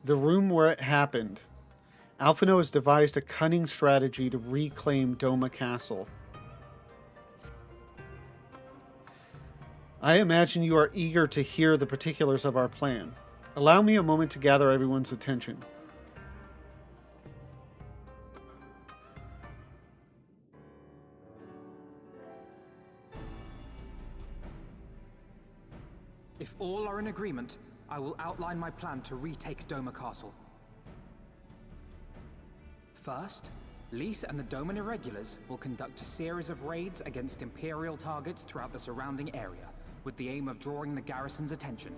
The room where it happened. Alphino has devised a cunning strategy to reclaim Doma Castle. I imagine you are eager to hear the particulars of our plan. Allow me a moment to gather everyone's attention. If all are in agreement, I will outline my plan to retake Doma Castle. First, Lys and the Doman Irregulars will conduct a series of raids against Imperial targets throughout the surrounding area, with the aim of drawing the garrison's attention.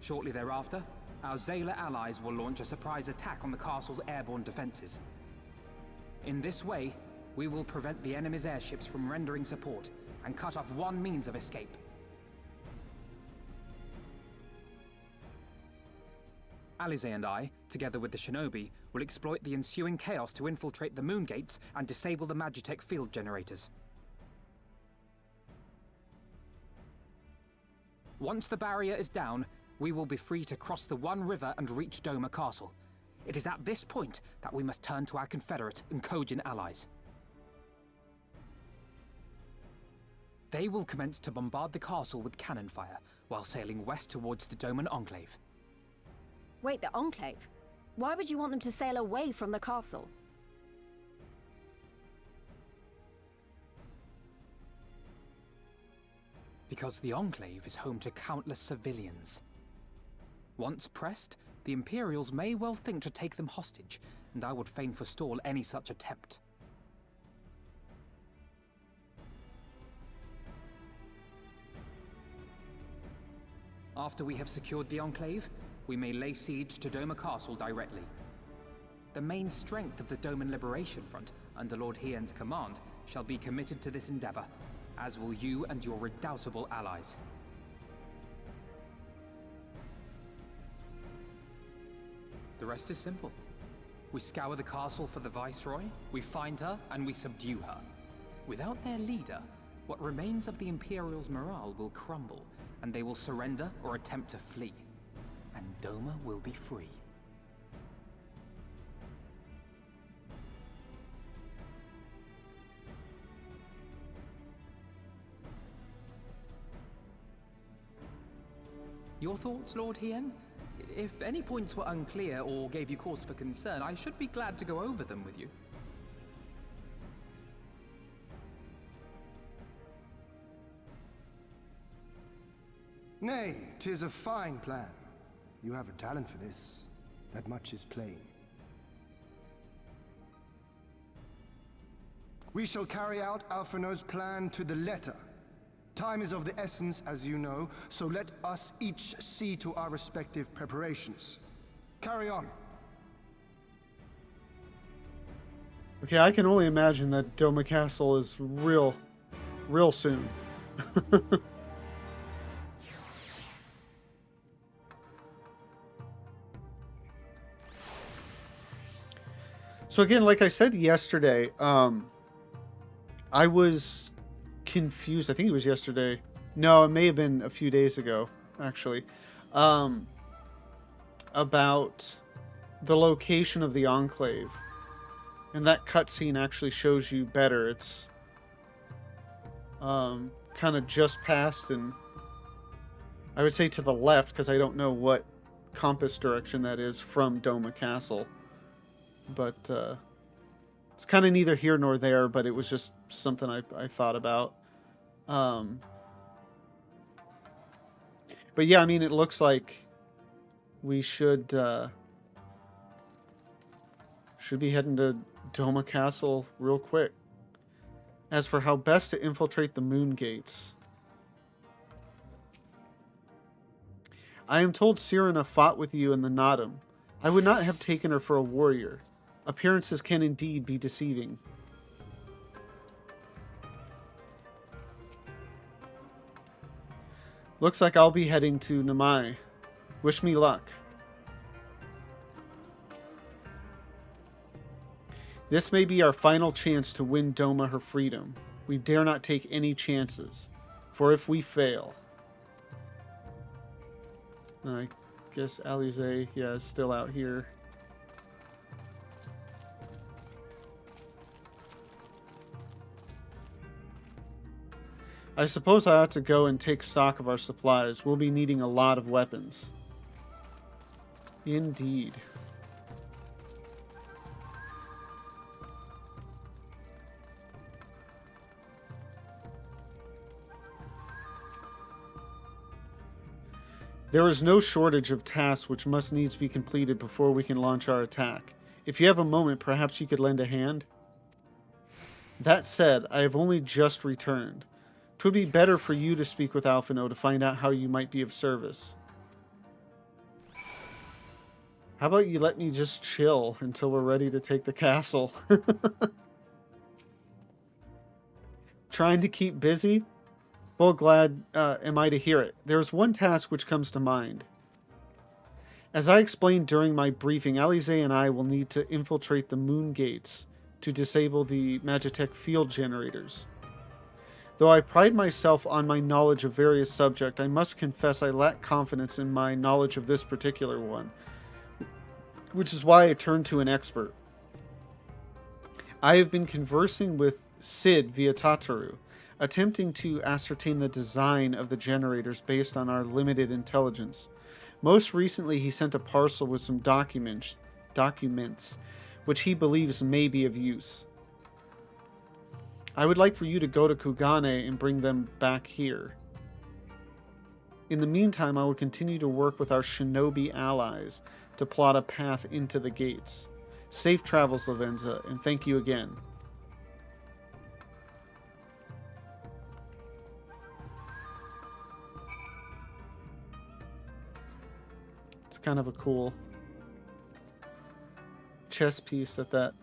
Shortly thereafter, our Zayla allies will launch a surprise attack on the castle's airborne defenses. In this way, we will prevent the enemy's airships from rendering support and cut off one means of escape. Alize and I, together with the shinobi, will exploit the ensuing chaos to infiltrate the moon gates and disable the Magitech field generators. Once the barrier is down, we will be free to cross the One River and reach Doma Castle. It is at this point that we must turn to our Confederate and Kojin allies. They will commence to bombard the castle with cannon fire, while sailing west towards the Doman Enclave. Wait, the Enclave? Why would you want them to sail away from the castle? Because the Enclave is home to countless civilians. Once pressed, the Imperials may well think to take them hostage, and I would fain forestall any such attempt. After we have secured the Enclave, we may lay siege to Doma Castle directly. The main strength of the Doman Liberation Front, under Lord Hien's command, shall be committed to this endeavor, as will you and your redoubtable allies. The rest is simple. We scour the castle for the Viceroy, we find her, and we subdue her. Without their leader, what remains of the Imperials' morale will crumble, and they will surrender or attempt to flee. And Doma will be free. Your thoughts, Lord Hien? If any points were unclear or gave you cause for concern, I should be glad to go over them with you. Nay, 'tis a fine plan. You have a talent for this. That much is plain. We shall carry out Alphino's plan to the letter. Time is of the essence, as you know, so let us each see to our respective preparations. Carry on. Okay, I can only imagine that Doma Castle is real soon. So again, like I said yesterday, I was confused. I think it was yesterday. No, it may have been a few days ago, actually, about the location of the Enclave. And that cutscene actually shows you better. It's kind of just past, and I would say to the left, because I don't know what compass direction that is from Doma Castle. But it's kind of neither here nor there, but it was just something I thought about. But yeah, I mean, it looks like we should be heading to Doma Castle real quick. As for how best to infiltrate the moon gates, I am told Sirena fought with you in the Nadam. I would not have taken her for a warrior. Appearances can indeed be deceiving. Looks like I'll be heading to Namai. Wish me luck. This may be our final chance to win Doma her freedom. We dare not take any chances, for if we fail... I guess Alize, yeah, is still out here. I suppose I ought to go and take stock of our supplies. We'll be needing a lot of weapons. Indeed. There is no shortage of tasks which must needs be completed before we can launch our attack. If you have a moment, perhaps you could lend a hand? That said, I have only just returned. 'Twould be better for you to speak with Alphino to find out how you might be of service. How about you let me just chill until we're ready to take the castle? Trying to keep busy? Well, glad am I to hear it. There's one task which comes to mind. As I explained during my briefing, Alize and I will need to infiltrate the moon gates to disable the Magitech field generators. Though I pride myself on my knowledge of various subjects, I must confess I lack confidence in my knowledge of this particular one, which is why I turned to an expert. I have been conversing with Sid via Tataru, attempting to ascertain the design of the generators based on our limited intelligence. Most recently, he sent a parcel with some documents which he believes may be of use. I would like for you to go to Kugane and bring them back here. In the meantime, I will continue to work with our shinobi allies to plot a path into the gates. Safe travels, Lavenza, and thank you again. It's kind of a cool chess piece that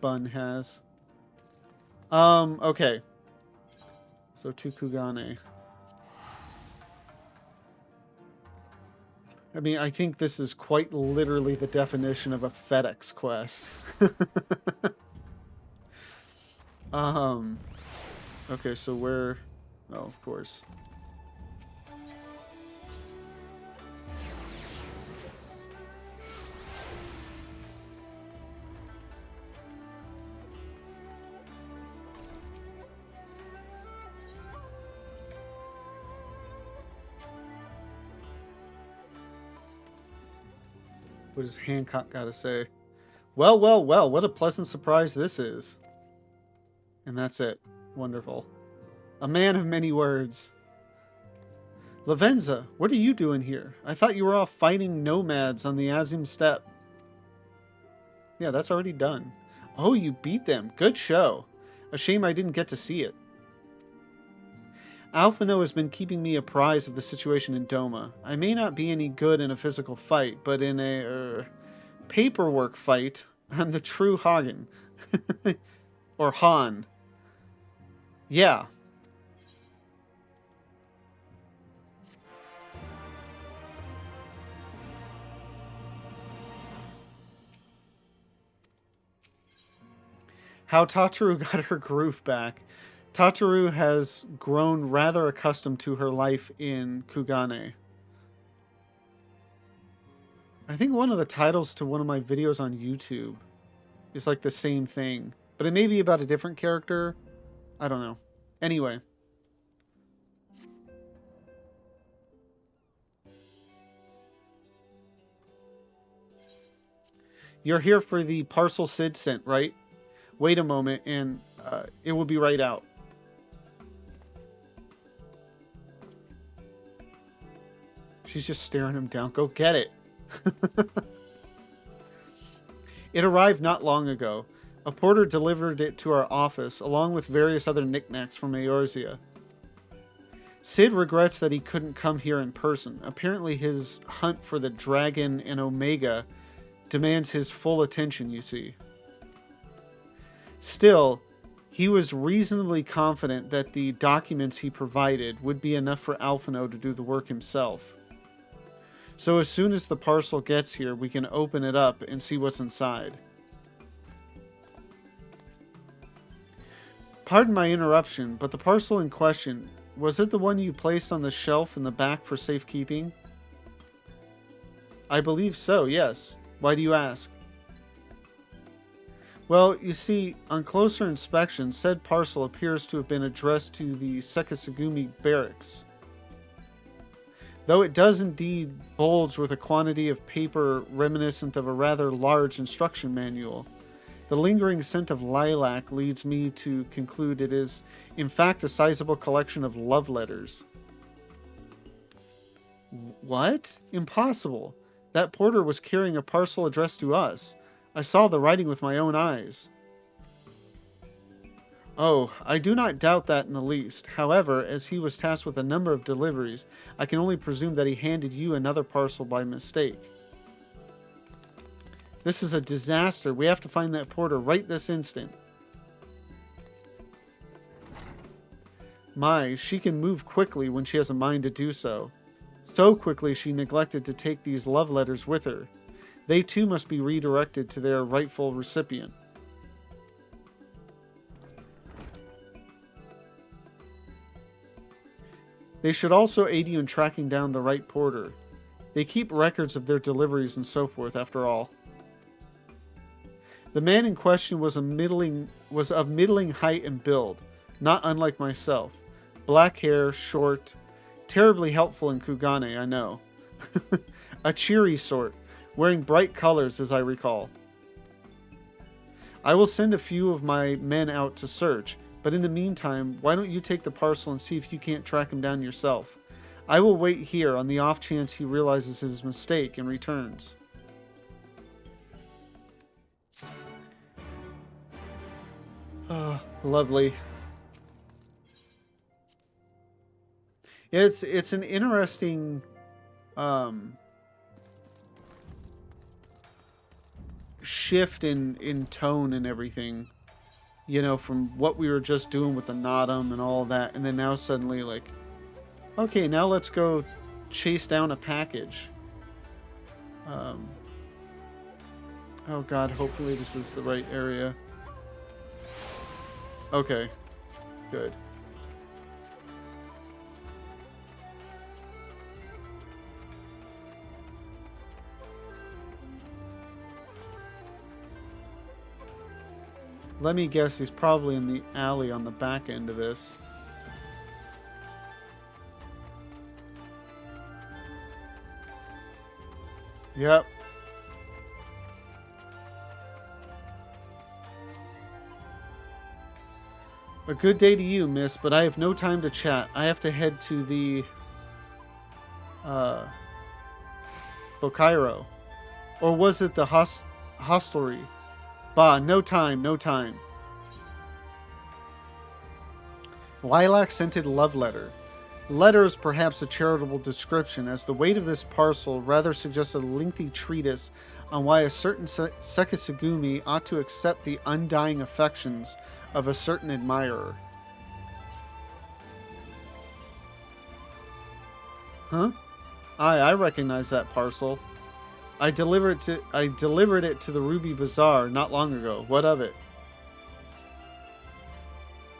bun has. Okay. So to Kugane. I mean, I think this is quite literally the definition of a FedEx quest. Okay, so where... Oh, of course. What does Hancock got to say? Well, well, well, what a pleasant surprise this is. And that's it. Wonderful. A man of many words. Lavenza, what are you doing here? I thought you were off fighting nomads on the Azim Steppe. Yeah, that's already done. Oh, you beat them. Good show. A shame I didn't get to see it. Alphino has been keeping me apprised of the situation in Doma. I may not be any good in a physical fight, but in a paperwork fight, I'm the true Hagen. Or Han. Yeah. How Tataru got her groove back. Tataru has grown rather accustomed to her life in Kugane. I think one of the titles to one of my videos on YouTube is like the same thing. But it may be about a different character. I don't know. Anyway. You're here for the parcel Sid sent, right? Wait a moment and it will be right out. She's just staring him down. Go get it. It arrived not long ago. A porter delivered it to our office, along with various other knickknacks from Eorzean. Sid regrets that he couldn't come here in person. Apparently his hunt for the dragon and Omega demands his full attention, you see. Still, he was reasonably confident that the documents he provided would be enough for Alphino to do the work himself. So as soon as the parcel gets here, we can open it up and see what's inside. Pardon my interruption, but the parcel in question, was it the one you placed on the shelf in the back for safekeeping? I believe so, yes. Why do you ask? Well, you see, on closer inspection, said parcel appears to have been addressed to the Sekisagumi barracks. Though it does indeed bulge with a quantity of paper reminiscent of a rather large instruction manual, the lingering scent of lilac leads me to conclude it is, in fact, a sizable collection of love letters. What? Impossible. That porter was carrying a parcel addressed to us. I saw the writing with my own eyes. Oh, I do not doubt that in the least. However, as he was tasked with a number of deliveries, I can only presume that he handed you another parcel by mistake. This is a disaster. We have to find that porter right this instant. My, she can move quickly when she has a mind to do so. So quickly she neglected to take these love letters with her. They too must be redirected to their rightful recipient. They should also aid you in tracking down the right porter. They keep records of their deliveries and so forth, after all. The man in question was of middling height and build, not unlike myself. Black hair, short, terribly helpful in Kugane, I know. A cheery sort, wearing bright colors as I recall. I will send a few of my men out to search, but in the meantime, why don't you take the parcel and see if you can't track him down yourself? I will wait here on the off chance he realizes his mistake and returns. Oh, lovely. Yeah, it's an interesting shift in tone and everything. You know, from what we were just doing with the Nodum and all that, and then now suddenly like, okay, now let's go chase down a package. Oh god, hopefully this is the right area. Okay, good. Let me guess, he's probably in the alley on the back end of this. Yep. A good day to you, miss, but I have no time to chat. I have to head to the Bokairo. Or was it the hostelry? Bah, no time, no time. Lilac-scented love letter. Letter is perhaps a charitable description, as the weight of this parcel rather suggests a lengthy treatise on why a certain Sekisagumi ought to accept the undying affections of a certain admirer. Huh? I recognize that parcel. I delivered it to the Ruby Bazaar not long ago. What of it?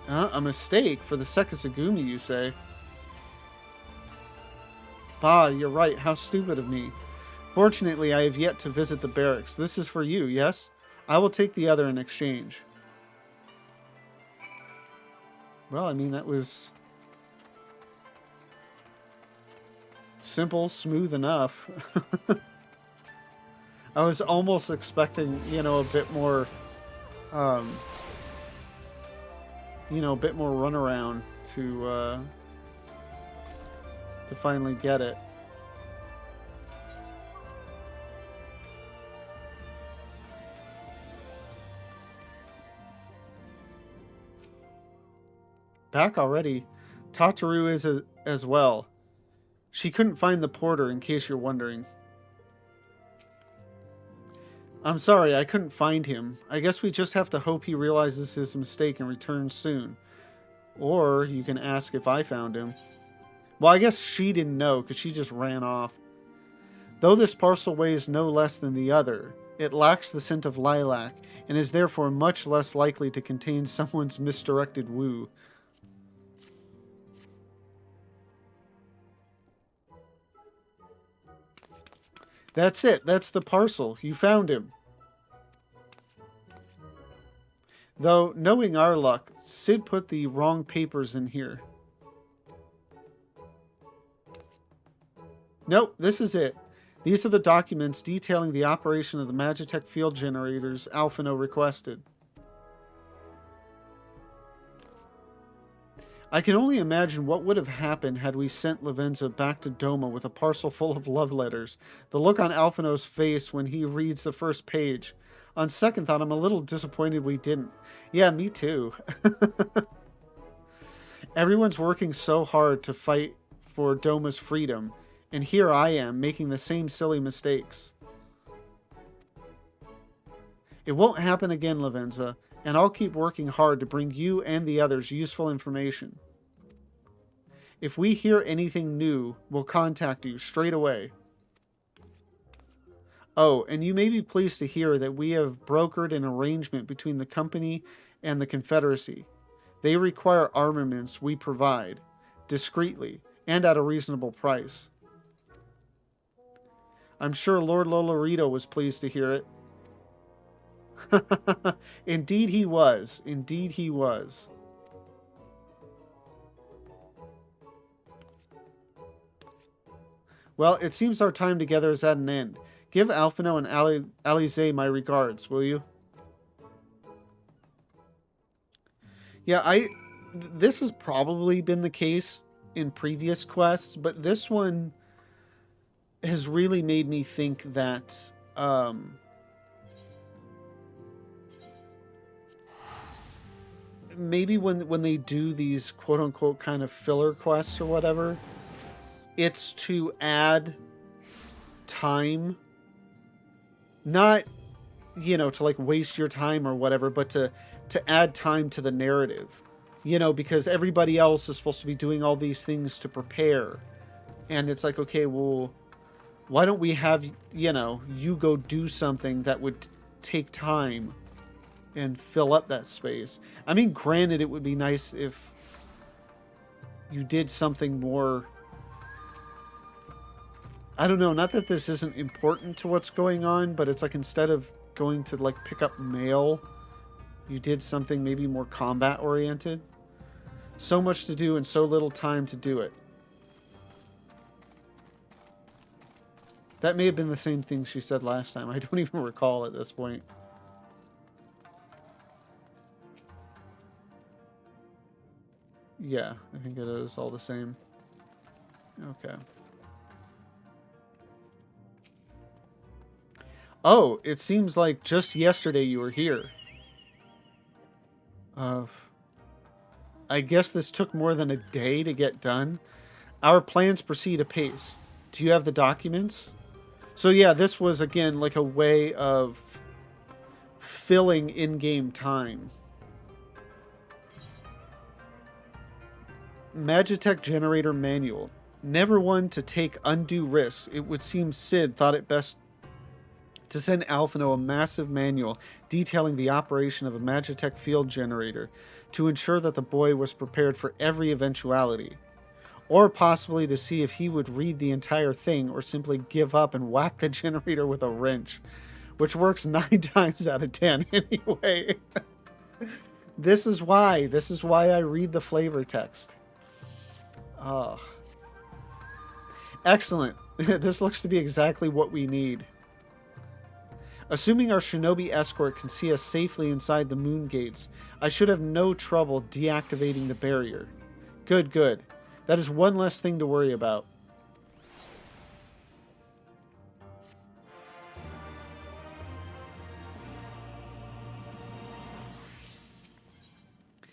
A mistake for the Sekisagumi, you say? Bah, you're right. How stupid of me. Fortunately, I have yet to visit the barracks. This is for you, yes? I will take the other in exchange. Well, I mean, that was simple, smooth enough. I was almost expecting, you know, a bit more, a bit more runaround to finally get it. Back already? Tataru is as well. She couldn't find the porter, in case you're wondering. I'm sorry, I couldn't find him. I guess we just have to hope he realizes his mistake and returns soon. Or you can ask if I found him. Well, I guess she didn't know, because she just ran off. Though this parcel weighs no less than the other, it lacks the scent of lilac, and is therefore much less likely to contain someone's misdirected woo. That's it. That's the parcel. You found him. Though, knowing our luck, Sid put the wrong papers in here. Nope, this is it. These are the documents detailing the operation of the Magitech field generators Alphino requested. I can only imagine what would have happened had we sent Lavenza back to Doma with a parcel full of love letters. The look on Alphino's face when he reads the first page. On second thought, I'm a little disappointed we didn't. Yeah, me too. Everyone's working so hard to fight for Doma's freedom, and here I am, making the same silly mistakes. It won't happen again, Lavenza, and I'll keep working hard to bring you and the others useful information. If we hear anything new, we'll contact you straight away. Oh, and you may be pleased to hear that we have brokered an arrangement between the company and the Confederacy. They require armaments we provide, discreetly, and at a reasonable price. I'm sure Lord Lolorito was pleased to hear it. Indeed he was. Indeed he was. Well, it seems our time together is at an end. Give Alphino and Alize my regards, will you? Yeah, this has probably been the case in previous quests, but this one has really made me think that maybe when they do these quote-unquote kind of filler quests or whatever, it's to add time, not, you know, to like waste your time or whatever, but to add time to the narrative, you know, because everybody else is supposed to be doing all these things to prepare. And it's like, okay, well, why don't we have, you know, you go do something that would take time and fill up that space. I mean, granted, it would be nice if you did something more, I don't know, not that this isn't important to what's going on, but it's like instead of going to like pick up mail, you did something maybe more combat oriented. So much to do and so little time to do it. That may have been the same thing she said last time. I don't even recall at this point. Yeah, I think it is all the same. Okay. Oh, it seems like just yesterday you were here. I guess this took more than a day to get done. Our plans proceed apace. Do you have the documents? So yeah, this was again like a way of filling in-game time. Magitech Generator Manual. Never one to take undue risks. It would seem Sid thought it best to send Alphino a massive manual detailing the operation of a Magitech field generator to ensure that the boy was prepared for every eventuality. Or possibly to see if he would read the entire thing or simply give up and whack the generator with a wrench, which works 9 times out of 10 anyway. This is why I read the flavor text. Oh. Excellent. This looks to be exactly what we need. Assuming our shinobi escort can see us safely inside the moon gates, I should have no trouble deactivating the barrier. Good, good. That is one less thing to worry about.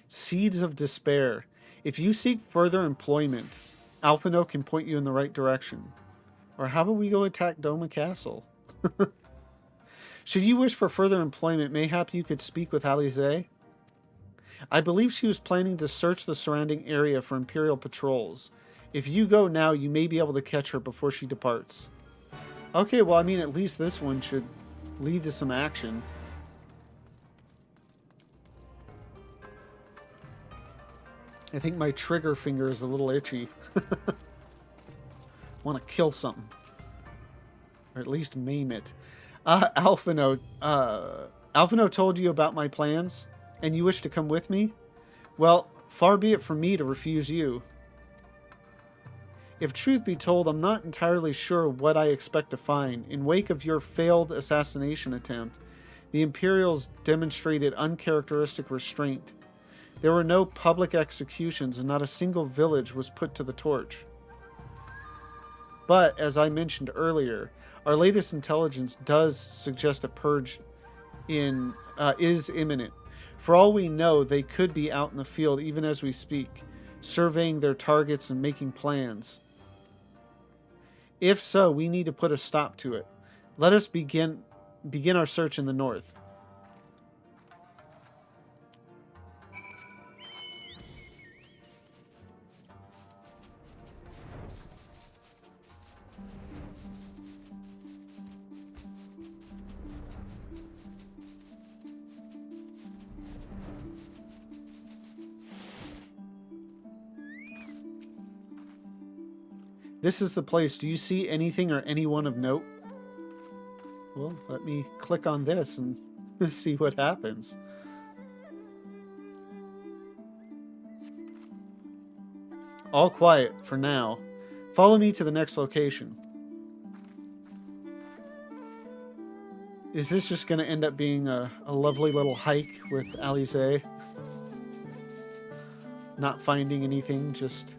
Seeds of Despair. If you seek further employment, Alphino can point you in the right direction. Or how about we go attack Doma Castle? Should you wish for further employment, mayhap you could speak with Alize? I believe she was planning to search the surrounding area for Imperial patrols. If you go now, you may be able to catch her before she departs. Okay, well, I mean, at least this one should lead to some action. I think my trigger finger is a little itchy. Want to kill something. Or at least maim it. Alphino, Alphino told you about my plans, and you wish to come with me? Well, far be it from me to refuse you. If truth be told, I'm not entirely sure what I expect to find. In wake of your failed assassination attempt, the Imperials demonstrated uncharacteristic restraint. There were no public executions, and not a single village was put to the torch. But, as I mentioned earlier, our latest intelligence does suggest a purge is imminent. For all we know, they could be out in the field even as we speak, surveying their targets and making plans. If so, we need to put a stop to it. Let us begin our search in the north. This is the place. Do you see anything or anyone of note? Well, let me click on this and see what happens. All quiet for now. Follow me to the next location. Is this just going to end up being a lovely little hike with Alize? Not finding anything, just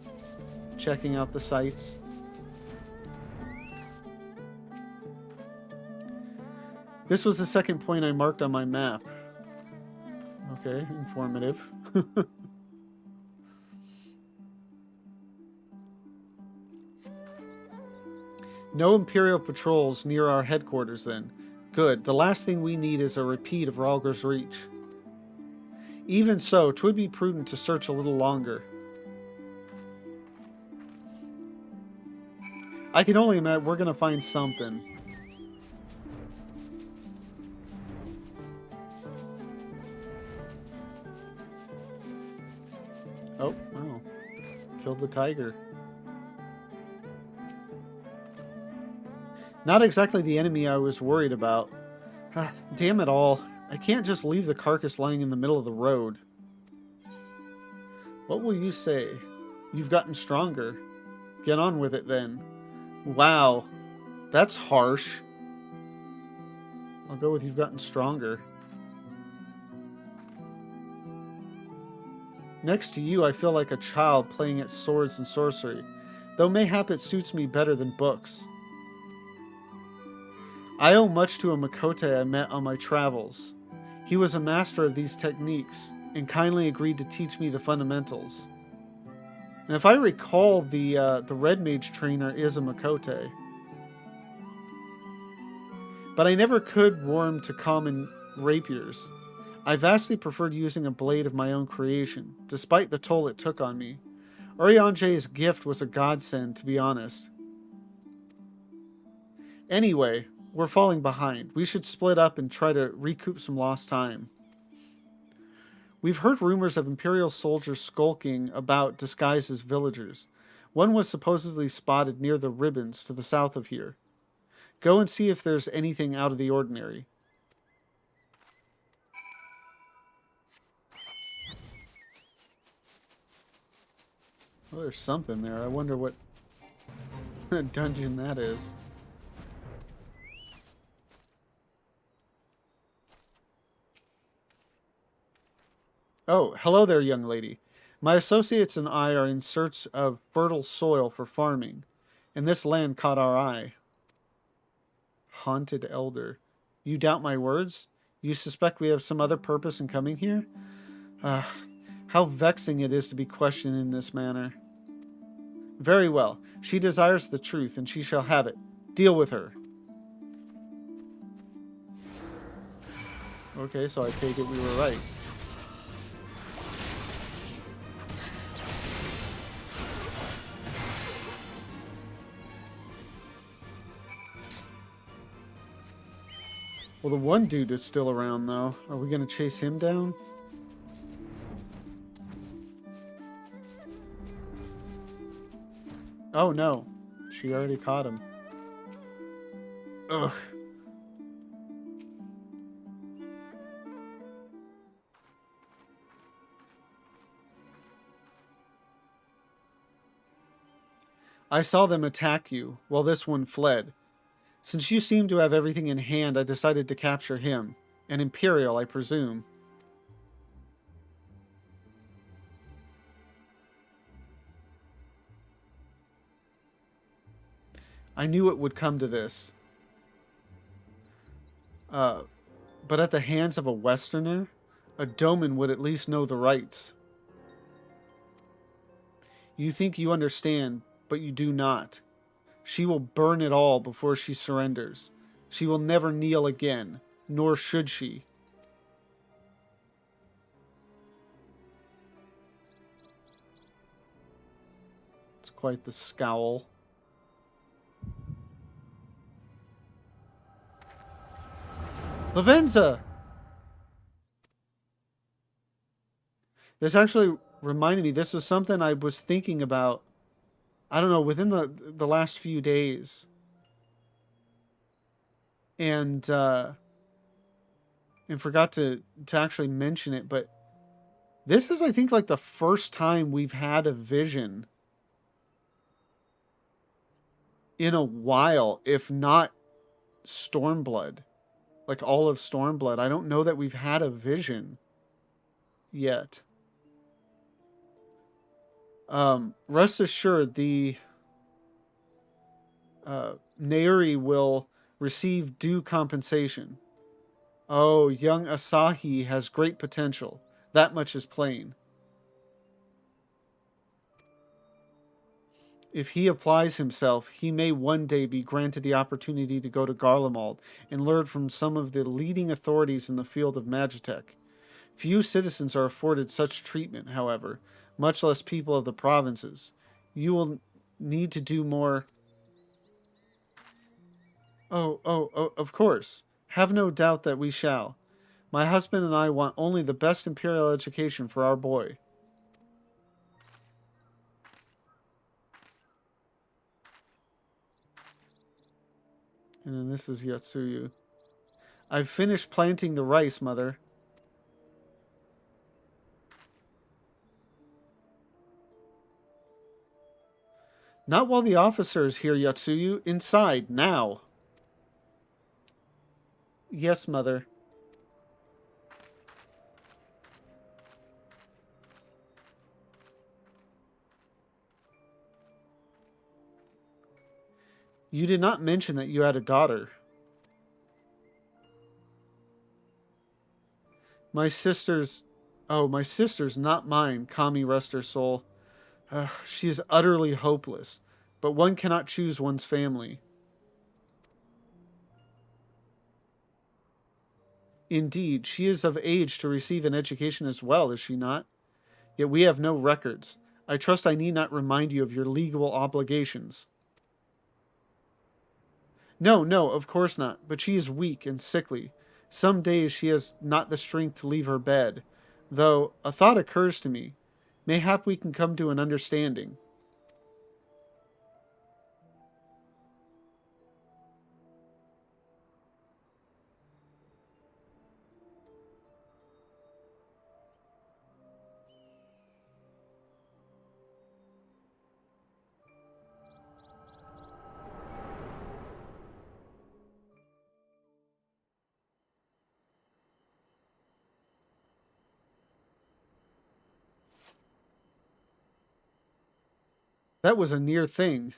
checking out the sights. This was the second point I marked on my map. Okay, informative. No Imperial patrols near our headquarters then. Good. The last thing we need is a repeat of Rhalgr's Reach. Even so, 'twould be prudent to search a little longer. I can only imagine we're going to find something. Oh, wow. Killed the tiger. Not exactly the enemy I was worried about. Damn it all. I can't just leave the carcass lying in the middle of the road. What will you say? You've gotten stronger. Get on with it then. Wow. That's harsh. I'll go with you've gotten stronger. Next to you, I feel like a child playing at swords and sorcery, though mayhap it suits me better than books. I owe much to a Makote I met on my travels. He was a master of these techniques, and kindly agreed to teach me the fundamentals. And if I recall, the Red Mage trainer is a Makote. But I never could warm to common rapiers. I vastly preferred using a blade of my own creation, despite the toll it took on me. Urianger's gift was a godsend, to be honest. Anyway, we're falling behind. We should split up and try to recoup some lost time. We've heard rumors of Imperial soldiers skulking about disguised as villagers. One was supposedly spotted near the ribbons to the south of here. Go and see if there's anything out of the ordinary. Well, there's something there. I wonder what dungeon that is. Oh, hello there, young lady. My associates and I are in search of fertile soil for farming, and this land caught our eye. Haunted elder. You doubt my words? You suspect we have some other purpose in coming here? How vexing it is to be questioned in this manner. Very well. She desires the truth, and she shall have it. Deal with her. Okay, so I take it we were right. Well, the one dude is still around, though. Are we going to chase him down? Oh, no. She already caught him. Ugh. I saw them attack you, while this one fled. Since you seem to have everything in hand, I decided to capture him. An Imperial, I presume. I knew it would come to this. But at the hands of a Westerner, a Doman would at least know the rights. You think you understand, but you do not. She will burn it all before she surrenders. She will never kneel again, nor should she. It's quite the scowl. Lavenza! This actually reminded me, this was something I was thinking about, I don't know, within the last few days. And forgot to actually mention it, but this is, I think, like the first time we've had a vision in a while, if not Stormblood. Like all of Stormblood. I don't know that we've had a vision yet. Rest assured, the Nairi will receive due compensation. Oh, young Asahi has great potential. That much is plain. If he applies himself, he may one day be granted the opportunity to go to Garlemald and learn from some of the leading authorities in the field of Magitech. Few citizens are afforded such treatment, however, much less people of the provinces. You will need to do more... Oh, of course. Have no doubt that we shall. My husband and I want only the best Imperial education for our boy. And then this is Yotsuyu. I've finished planting the rice, Mother. Not while the officer is here, Yotsuyu. Inside, now. Yes, Mother. You did not mention that you had a daughter. My sister's... Oh, my sister's not mine, Kami rest her soul. She is utterly hopeless, but one cannot choose one's family. Indeed, she is of age to receive an education as well, is she not? Yet we have no records. I trust I need not remind you of your legal obligations. No, of course not, but she is weak and sickly. Some days she has not the strength to leave her bed. Though, a thought occurs to me. Mayhap we can come to an understanding. That was a near thing.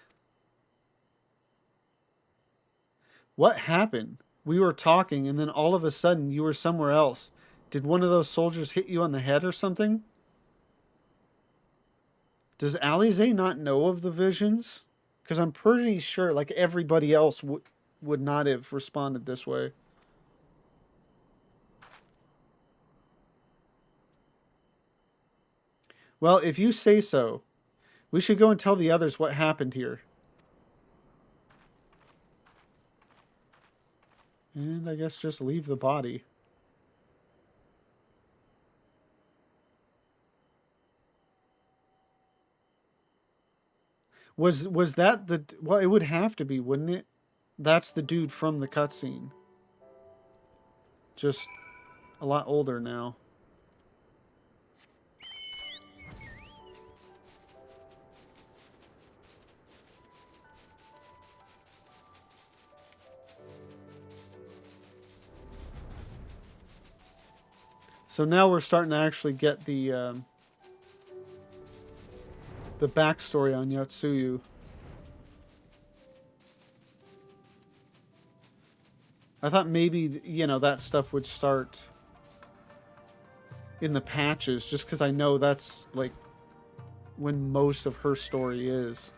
What happened? We were talking, and then all of a sudden you were somewhere else. Did one of those soldiers hit you on the head or something? Does Alize not know of the visions? Because I'm pretty sure, like, everybody else would not have responded this way. Well, if you say so, we should go and tell the others what happened here. And I guess just leave the body. Was that the... Well, it would have to be, wouldn't it? That's the dude from the cutscene. Just a lot older now. So now we're starting to actually get the backstory on Yotsuyu. I thought maybe, you know, that stuff would start in the patches, just because I know that's, like, when most of her story is.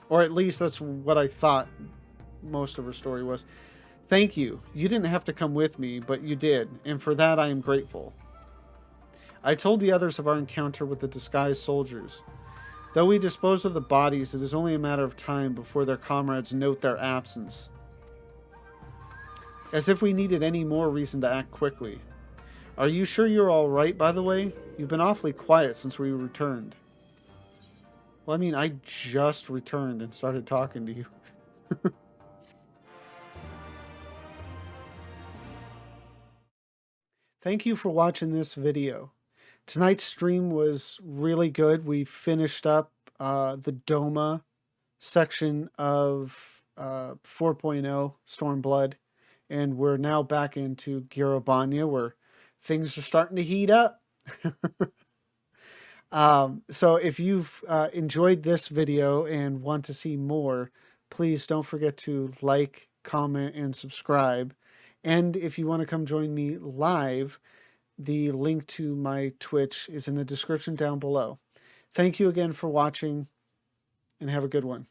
Or at least that's what I thought most of her story was. Thank you. You didn't have to come with me, but you did, and for that I am grateful. I told the others of our encounter with the disguised soldiers. Though we dispose of the bodies, it is only a matter of time before their comrades note their absence. As if we needed any more reason to act quickly. Are you sure you're all right, by the way? You've been awfully quiet since we returned. Well, I mean, I just returned and started talking to you. Thank you for watching this video. Tonight's stream was really good. We finished up the Doma section of 4.0 Stormblood, and we're now back into Garabanya, where things are starting to heat up. So if you've enjoyed this video and want to see more, please don't forget to like, comment, and subscribe. And if you want to come join me live, the link to my Twitch is in the description down below. Thank you again for watching, and have a good one.